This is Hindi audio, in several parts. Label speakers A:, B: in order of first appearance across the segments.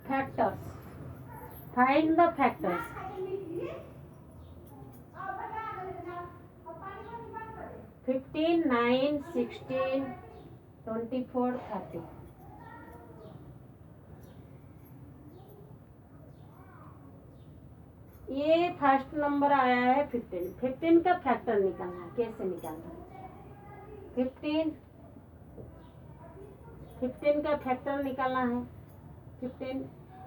A: factors. Find the factors. 15, 9, 16, 24, 30. ये फर्स्ट नंबर आया है 15। 15 का फैक्टर निकालना है। कैसे निकालना है? 15 का फैक्टर निकालना है। 15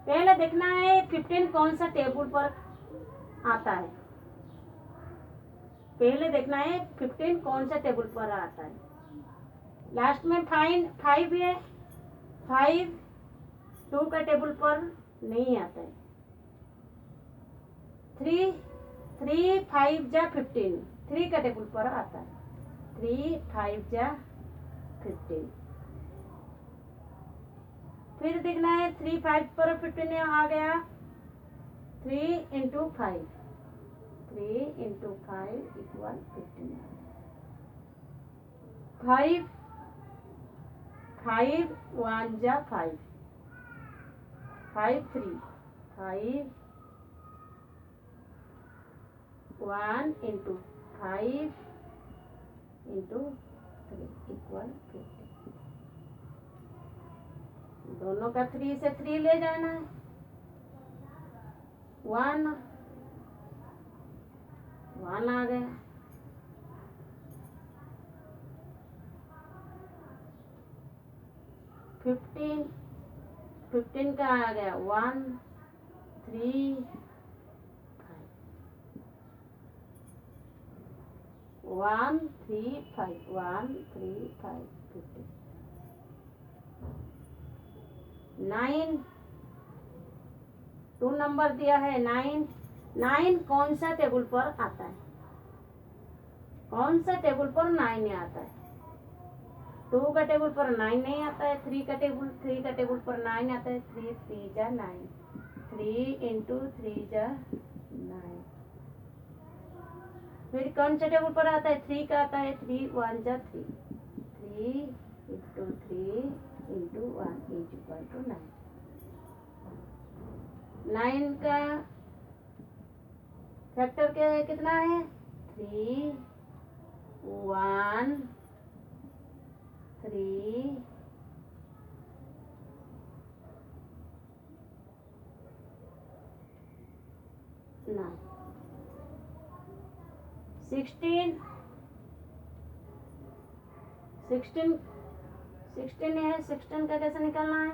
A: पहले देखना है 15 कौन सा टेबल पर आता है। पहले देखना है 15 कौन सा टेबल पर आता है। लास्ट में फाइंड 5 है। 5 2 का टेबल पर नहीं आता है। 3 5 जा 15 3 का टेबल पर आता है। 3 5 जा 15। फिर देखना है 3 5 पर 15 आ गया। 3 इंटू 5 3 इंटू 5 इक्वल 15। 5 5 1 जा 5 5 3 5 1 इंटू 5 इंटू 3 इक्वल 15। दोनों का 3 से 3 ले जाना है। 1 आ गया। 15 का आ गया 1 3 1 3 5 1 3 5 15। 9 2 नंबर दिया है। 9 कौन सा टेबल पर आता है? कौन सा टेबल पर 9 आता है? 2 का टेबल पर 9 नहीं आता है। 3 का टेबल पर 9 आता है। 3 3 जा 9 3 इंटू 3 जा 9। फिर कौन सा टेबल पर आता है? 3 का आता है। 3 1 जा 3 3 into 3 into 1 is equal to 9। 9 का फैक्टर क्या है? कितना है? 3 1 3 9 16 है। 16 का कैसे निकालना है?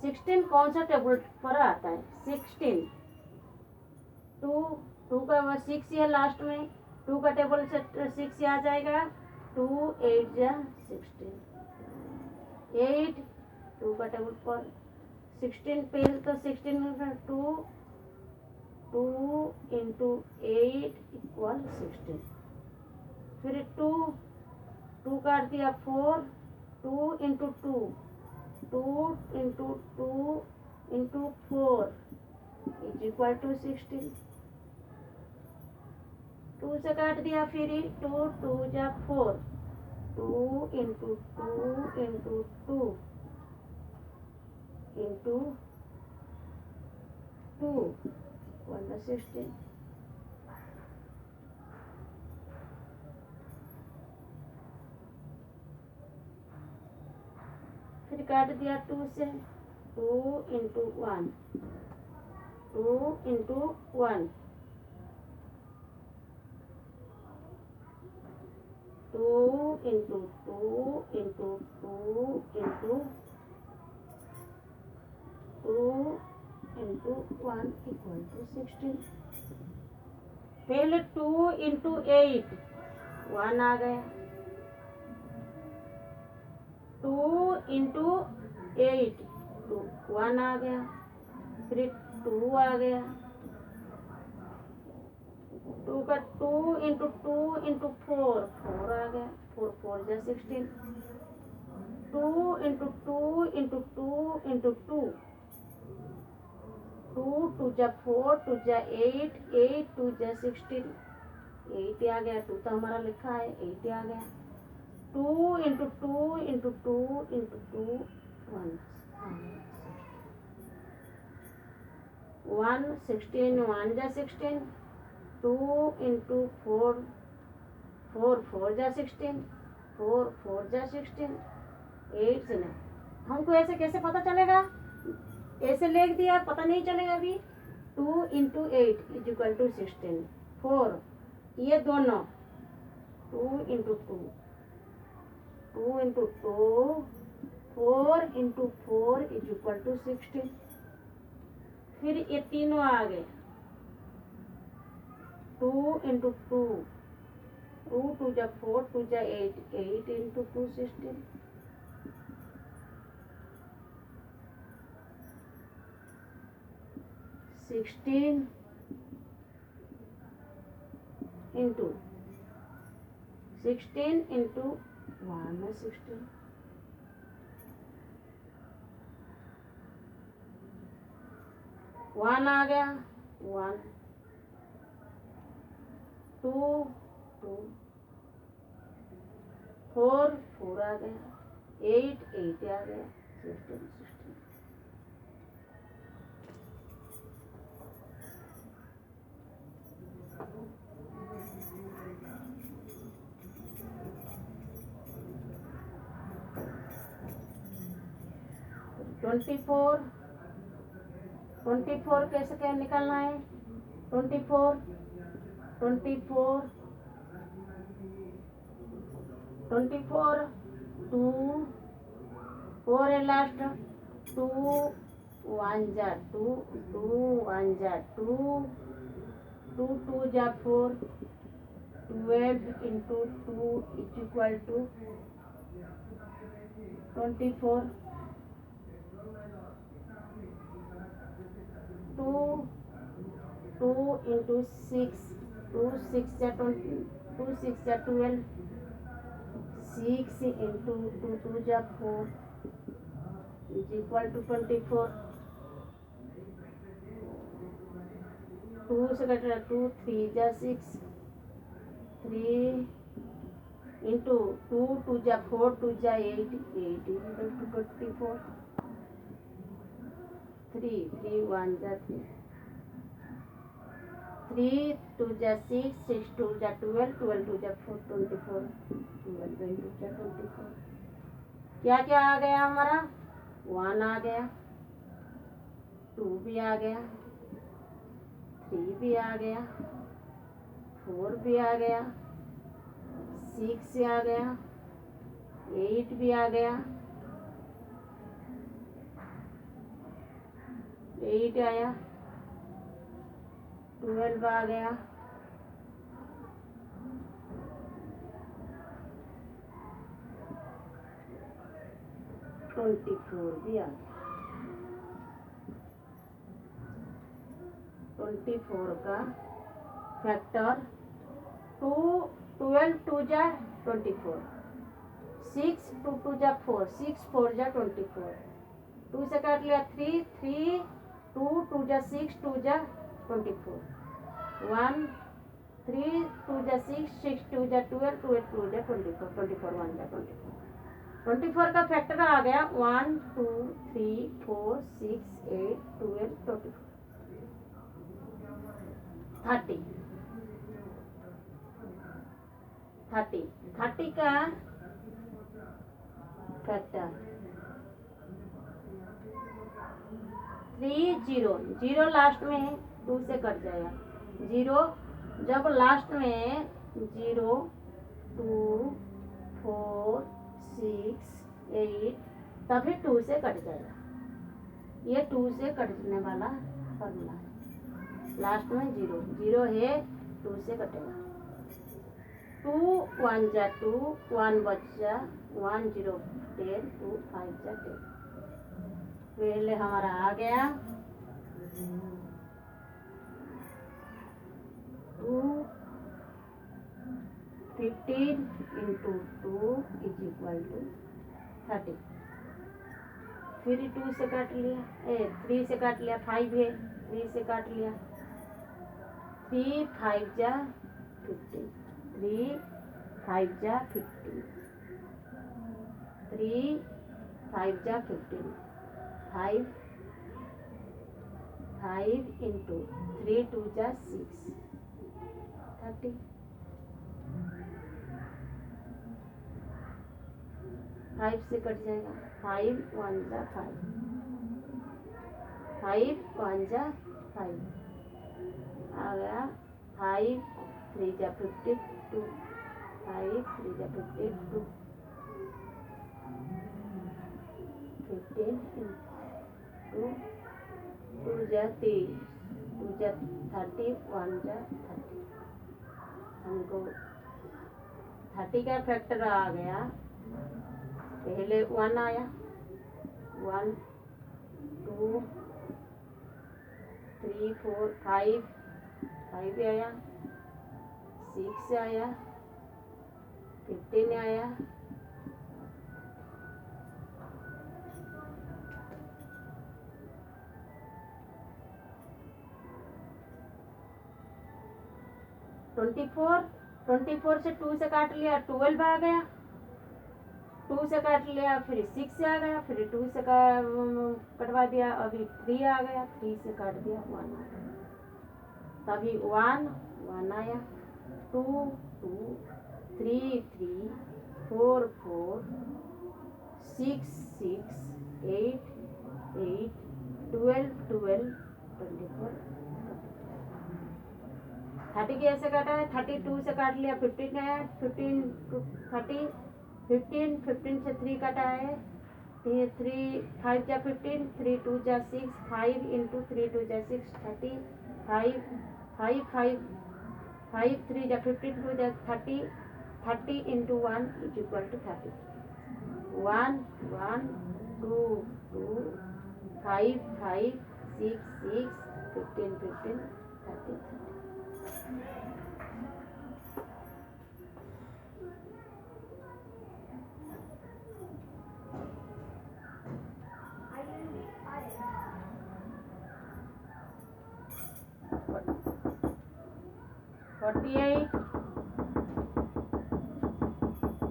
A: 16 कौन सा टेबल पर आता है? 16 2 का 6 है लास्ट में। 2 का टेबल से 6 आ जाएगा। 2 8 जा 16 8 2 का टेबल पर 16 पहले तो 16 2 इंटू 8 इक्वल 16। फिर 2 काट दिया 4 2 into 2 into 2 into 4 is equal to 16। 2 से काट दिया। फिर 2 जा 4 2 into 2 into 2 into 2 equal to 16। फिर काट दिया 2 से। 2 into 1 2 into 1 2 into 2 into 2 into 2 into 1 equal to 16। पहले 2 इंटू 8 1 आ गया। 2 इंटू 8 1 आ गया। फिर 2 आ गया। 2 का 2 इंटू 2 इंटू 4 आ गया। 4 जा 16। 2 इंटू 2 इंटू 2 इंटू 2 2 जा 4 2 जा 8 8 2 जा 16 8 आ गया। 2 तो हमारा लिखा है 8 आ गया। 2 into two into two into two 116 1 जा 16 2 इंटू 4 4 4 जा 16 4 4 जा 16 8 से 9। हमको ऐसे कैसे पता चलेगा? ऐसे लिख दिया, पता नहीं चलेगा अभी। 2 इंटू 8 इज इक्वल टू 16 4 ये दोनों 2 into 2 2 into 2 4 into 4 is equal to 16। फिर ये तीनों आ गए 2 इंटू 2 2 2 जा 4 2 जा 8 8 इंटू 2 16 16 इंटू 16 इंटू 1 है 16 1 आ गया 1 2 2 4 4 आ गया 8 8 आ गया 16 16 24 24 कैसे क्या निकालना है? 24 24 24 2 4 है लास्ट 2 1 जा 2 2 1 जा 2 2 2 जा 4 12 into 2 is equal to 24 2 2 into 6 2 6 जा 20 2 6 जा 12 6 इंटू 2 2 जा 4 इज इक्वल टू 24 2 से कट रहा 2 3 जा 6 3 इंटू 2 2 जा 4 2 जा 8 8 इक्वल टू 24 3 3 1 जा 3 3 2 जा 6 6 2 जा 12 12 2 जा 4 24 12 2 जा 24 क्या क्या आ गया हमारा? 1 आ गया 2 भी आ गया 3 भी आ गया 4 भी आ गया 6 आ गया 8 भी आ गया 8 आया 12 आ गया 24 भी आ गया 24 का फैक्टर 2 12 2 जा 24 6 2 2 जा 4 6 4 जा 24 2 से काट लिया 3 3 2 2 जा 6 2 जा 24 1 3 2 जा 6 6 2 जा 12 2 2 जा 24 24 1 जा 24 का फैक्टर आ गया 1 2 3 4 6 8 12 24 30 30 30 का फैक्टर 3 0 0 लास्ट में है 2 से कट जाएगा 0 जब लास्ट में 0 2 4 6 8 तभी 2 से कट जाएगा। ये 2 से कटने वाला फॉर्मूला है। लास्ट में 0 0 है 2 से कटेगा 2 1 जा 2 1 बचा 1 0 10 2 5 जा 10 पहले हमारा आ गया 2 15 इंटू 2 इज इक्वल टू 30 फिर 2 से काट लिया 3 से काट लिया 5 है 3 से काट लिया 3 5 जा 15 3 5 जा 15 3 5 जा 15, 5 into 3 2 जा 6, 30। 5 से कट जाएगा, 5 1 जा 5, 5 1 जा 5 आ गया, 5 3 जा 52, 5 3 जा 52, 15 into 2 जा 30, 2 जा 30, 1 जा 30। हमको 30 का फैक्टर आ गया, पहले 1 आया, 1 2 3 4 5 आया, 6 आया, 15 आया, 24 से 2 से काट लिया, 12 आ गया, 2 से काट लिया, फिर 6 आ गया, फिर 2 से कटवा दिया, अभी 3 आ गया, 3 से काट दिया, 1 आ गया, तभी 1 आया, 2 2 3 3 4 4 6 6 8 8 12 12 24। 30 कैसे काटा है, 32 से काट लिया, 15 है, 15 30 15 से 3 काटा है, 3 5 जा 15, 3 2 जा 6, 5 into 3 2 जा 6, 30, 5 3 जा 15, 2 जा 30, 30 into 1 is equal to 30, 1 1 2 2 5 5 6 6 15 15 30 30।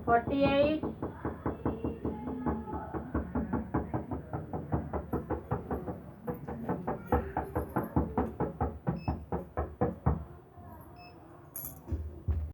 A: Forty eight